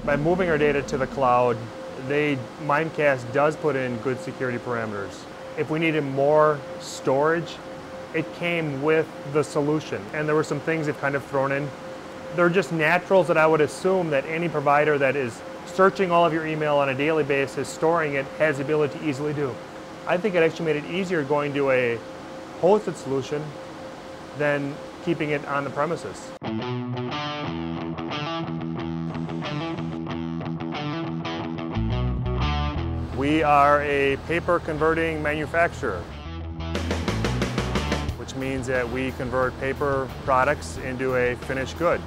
By moving our data to the cloud, Mimecast does put in good security parameters. If we needed more storage, it came with the solution. And there were some things they've kind of thrown in. They're just naturals that I would assume that any provider that is searching all of your email on a daily basis, storing it, has the ability to easily do. I think it actually made it easier going to a hosted solution than keeping it on the premises. We are a paper converting manufacturer, which means that we convert paper products into a finished good.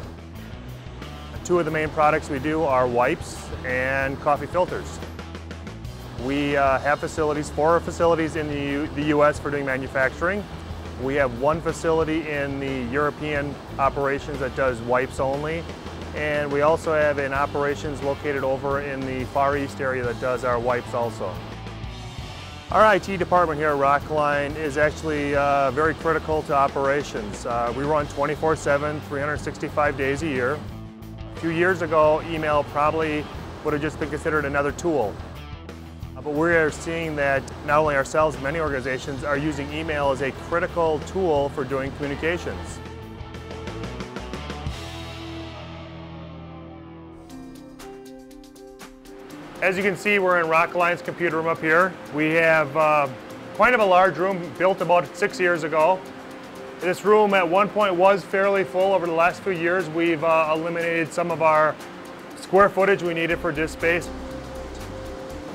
Two of the main products we do are wipes and coffee filters. We have facilities, 4 facilities in the US for doing manufacturing. We have 1 facility in the European operations that does wipes only. And we also have an operations located over in the Far East area that does our wipes also. Our IT department here at Rockline is actually very critical to operations. We run 24/7, 365 days a year. A few years ago, email probably would have just been considered another tool. But we are seeing that not only ourselves, many organizations are using email as a critical tool for doing communications. As you can see, we're in Rockline's computer room up here. We have quite of a large room built about 6 years ago. This room at one point was fairly full. Over the last few years, we've eliminated some of our square footage we needed for disk space.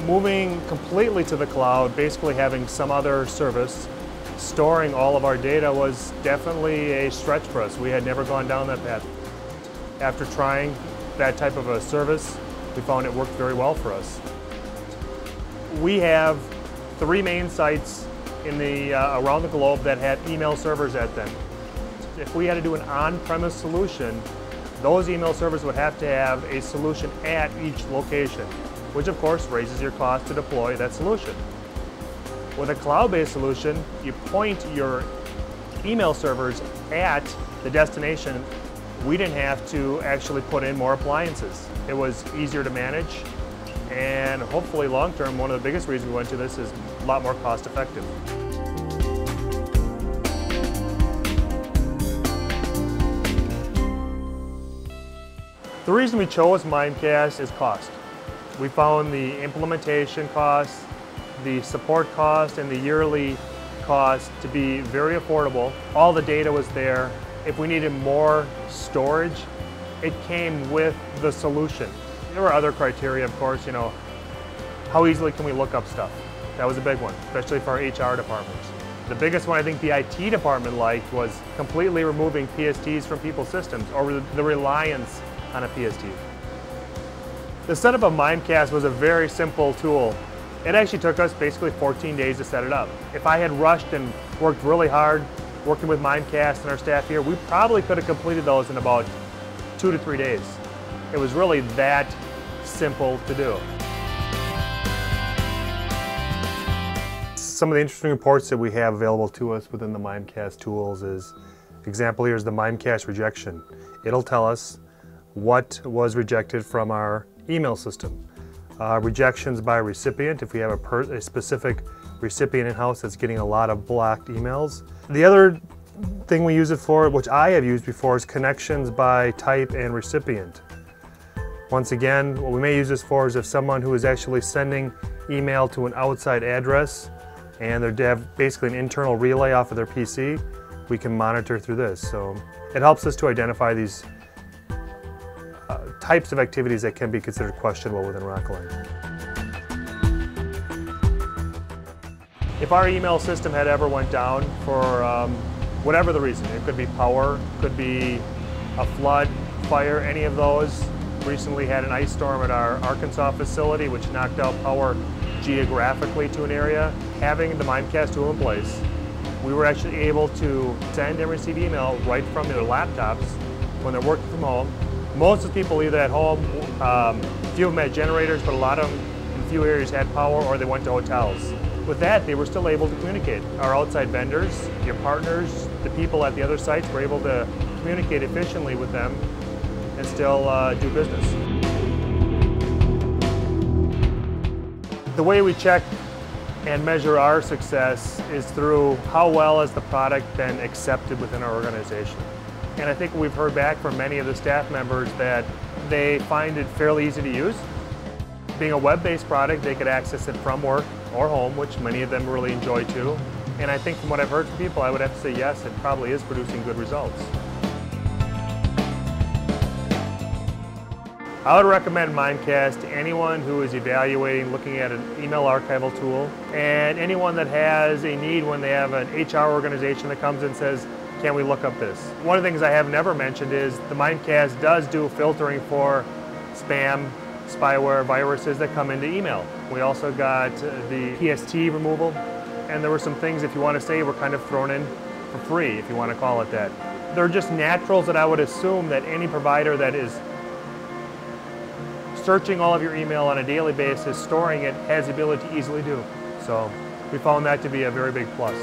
Moving completely to the cloud, basically having some other service, storing all of our data was definitely a stretch for us. We had never gone down that path. After trying that type of a service, we found it worked very well for us. We have 3 main sites in around the globe that have email servers at them. If we had to do an on-premise solution, those email servers would have to have a solution at each location, which of course raises your cost to deploy that solution. With a cloud-based solution, you point your email servers at the destination. We didn't have to actually put in more appliances. It was easier to manage, and hopefully long-term, one of the biggest reasons we went to this is a lot more cost-effective. The reason we chose Mimecast is cost. We found the implementation cost, the support cost, and the yearly cost to be very affordable. All the data was there. If we needed more storage, it came with the solution. There were other criteria, of course, how easily can we look up stuff? That was a big one, especially for our HR department. The biggest one I think the IT department liked was completely removing PSTs from people's systems, or the reliance on a PST. The setup of Mimecast was a very simple tool. It actually took us basically 14 days to set it up. If I had rushed and worked really hard, working with Mimecast and our staff here, we probably could have completed those in about 2 to 3 days. It was really that simple to do. Some of the interesting reports that we have available to us within the Mimecast tools is, example here is the Mimecast rejection. It'll tell us what was rejected from our email system. Rejections by recipient, if we have a specific recipient in-house that's getting a lot of blocked emails. The other thing we use it for, which I have used before, is connections by type and recipient. Once again, what we may use this for is if someone who is actually sending email to an outside address and they have basically an internal relay off of their PC, we can monitor through this. So it helps us to identify these types of activities that can be considered questionable within Rockline. If our email system had ever went down for whatever the reason, it could be power, could be a flood, fire, any of those. Recently had an ice storm at our Arkansas facility which knocked out power geographically to an area. Having the Mimecast tool in place, we were actually able to send and receive email right from their laptops when they're working from home. Most of the people either at home, a few of them had generators, but a lot of them in a few areas had power or they went to hotels. With that, they were still able to communicate. Our outside vendors, your partners, the people at the other sites were able to communicate efficiently with them and still do business. The way we check and measure our success is through how well has the product been accepted within our organization. And I think we've heard back from many of the staff members that they find it fairly easy to use. Being a web-based product, they could access it from work or home, which many of them really enjoy too. And I think from what I've heard from people, I would have to say yes, it probably is producing good results. I would recommend Mimecast to anyone who is evaluating, looking at an email archival tool, and anyone that has a need when they have an HR organization that comes and says, can we look up this? One of the things I have never mentioned is the Mimecast does do filtering for spam, spyware, viruses that come into email. We also got the PST removal, and there were some things, if you want to say, were kind of thrown in for free, if you want to call it that. They're just naturals that I would assume that any provider that is searching all of your email on a daily basis, storing it, has the ability to easily do. So we found that to be a very big plus.